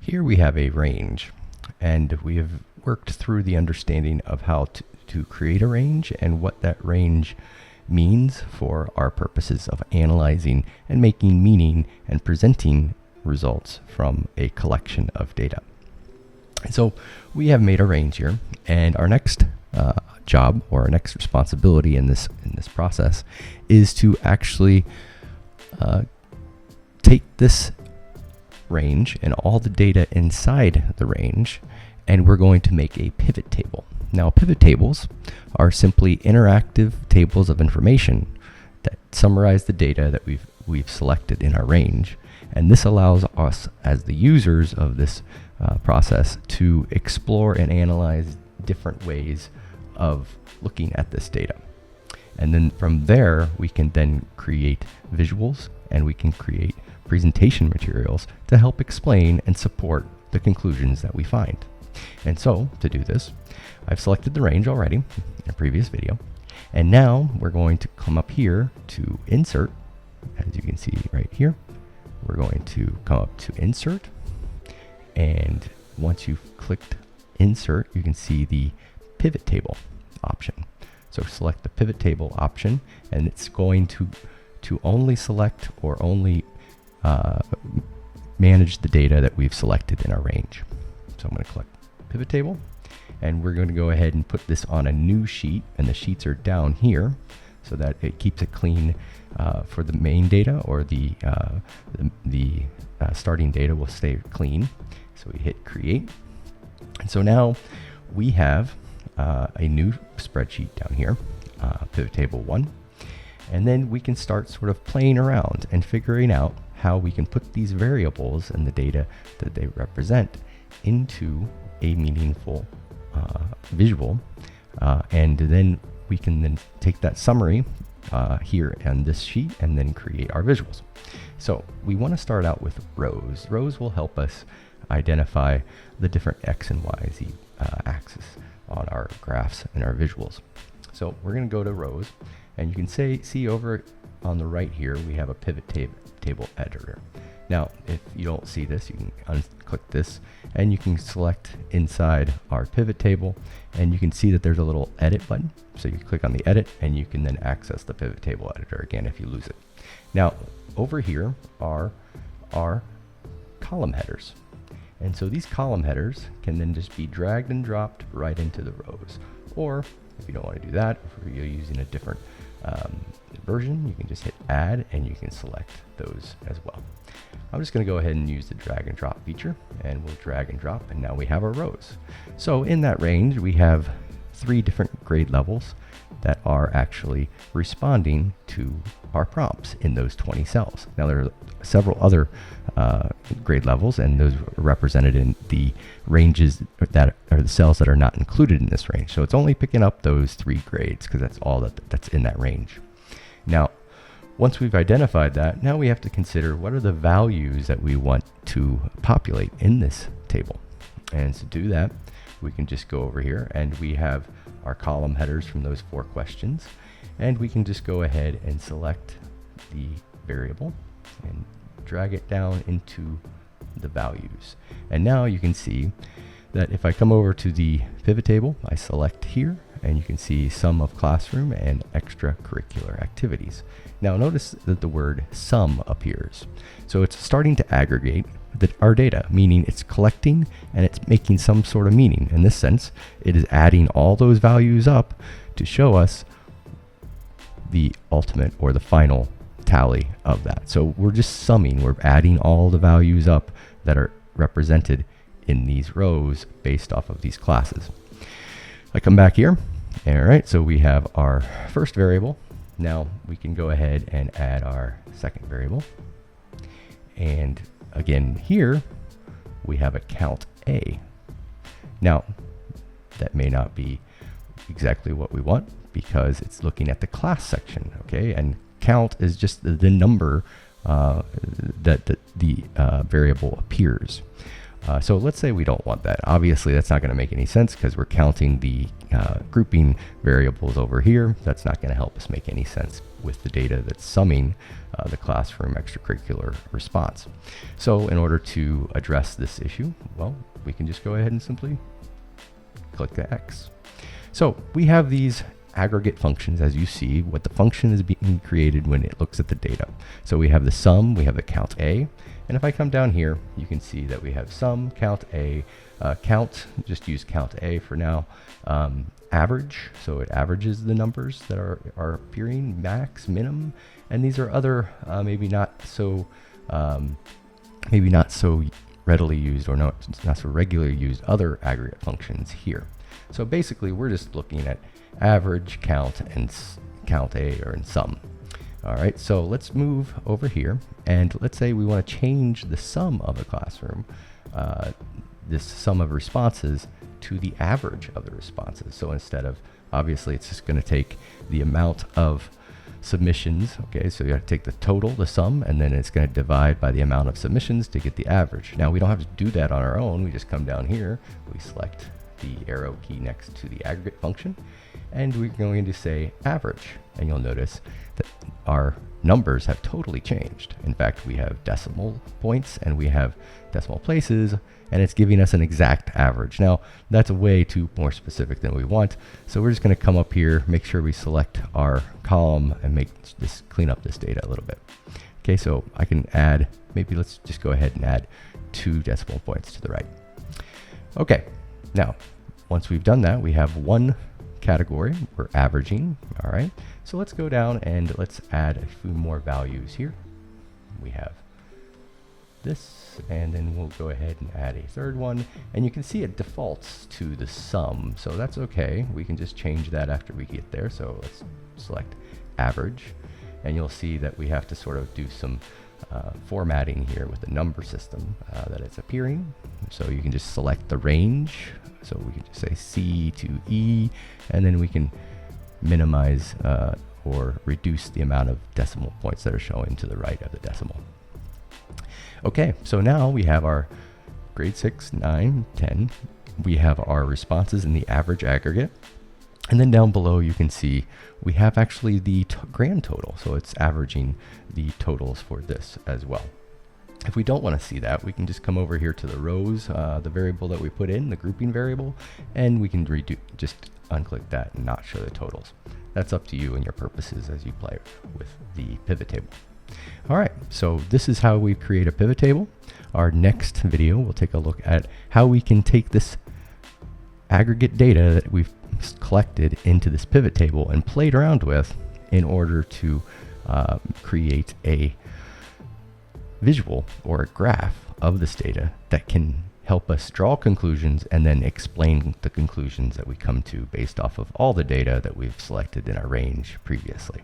Here we have a range, and we have worked through the understanding of how to create a range and what that range means for our purposes of analyzing and making meaning and presenting results from a collection of data. So we have made a range here, and our next job or our next responsibility in this process is to actually take this range and all the data inside the range, and we're going to make a pivot table. Now, pivot tables are simply interactive tables of information that summarize the data that we've selected in our range, and this allows us as the users of this process to explore and analyze different ways of looking at this data. And then from there, we can then create visuals, and we can create presentation materials to help explain and support the conclusions that we find. And so, to do this, I've selected the range already in a previous video, and now we're going to come up here to Insert. As you can see right here, we're going to come up to Insert, and once you've clicked Insert, you can see the Pivot Table option. So select the Pivot Table option, and it's going to only select or only manage the data that we've selected in our range. So I'm going to click Pivot Table, and we're going to go ahead and put this on a new sheet, and the sheets are down here so that it keeps it clean for the main data, or the starting data will stay clean. So we hit Create, and so now we have a new spreadsheet down here, Pivot Table 1, and then we can start sort of playing around and figuring out how we can put these variables and the data that they represent into a meaningful visual, and then we can then take that summary here on this sheet and then create our visuals. So we want to start out with rows. Rows will help us identify the different X and Y, Z axis on our graphs and our visuals. So we're going to go to rows, and you can see over on the right here we have a pivot table editor. Now, if you don't see this, you can unclick this, and you can select inside our pivot table, and you can see that there's a little edit button. So you click on the edit, and you can then access the pivot table editor again if you lose it. Now, over here are our column headers. And so these column headers can then just be dragged and dropped right into the rows. Or if you don't want to do that, if you're using a different version, you can just hit Add, and you can select those as well. I'm just going to go ahead and use the drag and drop feature, and we'll drag and drop, and now we have our rows. So in that range, we have 3 different grade levels that are actually responding to our prompts in those 20 cells. Now there are several other grade levels, and those are represented in the ranges that are the cells that are not included in this range. So it's only picking up those 3 grades because that's all that's in that range. Now, once we've identified that, now we have to consider what are the values that we want to populate in this table. And to do that, we can just go over here, and we have our column headers from those 4 questions, and we can just go ahead and select the variable and drag it down into the values. And now you can see that if I come over to the pivot table, I select here, and you can see sum of classroom and extracurricular activities. Now notice that the word sum appears. So it's starting to aggregate our data, meaning it's collecting and it's making some sort of meaning. In this sense, it is adding all those values up to show us the ultimate or the final tally of that. So we're just summing, we're adding all the values up that are represented in these rows based off of these classes. I come back here. All right, so we have our first variable. Now we can go ahead and add our second variable. And again, here we have a count A. Now, that may not be exactly what we want because it's looking at the class section, okay? And count is just the number that the variable appears. So let's say we don't want that. Obviously, that's not going to make any sense because we're counting the grouping variables over here. That's not going to help us make any sense with the data that's summing the classroom extracurricular response. So in order to address this issue, well, we can just go ahead and simply click the X. So we have these aggregate functions, as you see, what the function is being created when it looks at the data. So we have the sum, we have the count A, and if I come down here, you can see that we have sum, count A, count, just use count A for now, average, so it averages the numbers that are appearing, max, minimum, and these are other maybe not so readily used or not so regularly used other aggregate functions here. So basically, we're just looking at average, count, and count A or in sum. All right, so let's move over here, and let's say we want to change the sum of a classroom, this sum of responses, to the average of the responses. So instead of, obviously, it's just going to take the amount of submissions. Okay, so you have to take the total, the sum, and then it's going to divide by the amount of submissions to get the average. Now, we don't have to do that on our own. We just come down here, we select the arrow key next to the aggregate function, and we're going to say average, and you'll notice that our numbers have totally changed. In fact, we have decimal points and we have decimal places, and it's giving us an exact average. Now, that's way too more specific than we want, so we're just going to come up here, make sure we select our column, and clean up this data a little bit. Okay, so I can add, maybe let's just go ahead and add 2 decimal points to the right. Okay, now, once we've done that, we have one category, we're averaging, all right? So let's go down and let's add a few more values here. We have this, and then we'll go ahead and add a third one, and you can see it defaults to the sum, so that's okay. We can just change that after we get there. So let's select average, and you'll see that we have to sort of do some formatting here with the number system that it's appearing. So you can just select the range. So we can just say C to E, and then we can minimize or reduce the amount of decimal points that are showing to the right of the decimal. Okay, so now we have our grade 6, 9, 10. We have our responses in the average aggregate. And then down below, you can see we have actually the grand total. So it's averaging the totals for this as well. If we don't want to see that, we can just come over here to the rows, the variable that we put in, the grouping variable, and we can just unclick that and not show the totals. That's up to you and your purposes as you play with the pivot table. All right, so this is how we create a pivot table. Our next video, we'll take a look at how we can take this aggregate data that we've collected into this pivot table and played around with in order to create a visual or a graph of this data that can help us draw conclusions and then explain the conclusions that we come to based off of all the data that we've selected in our range previously.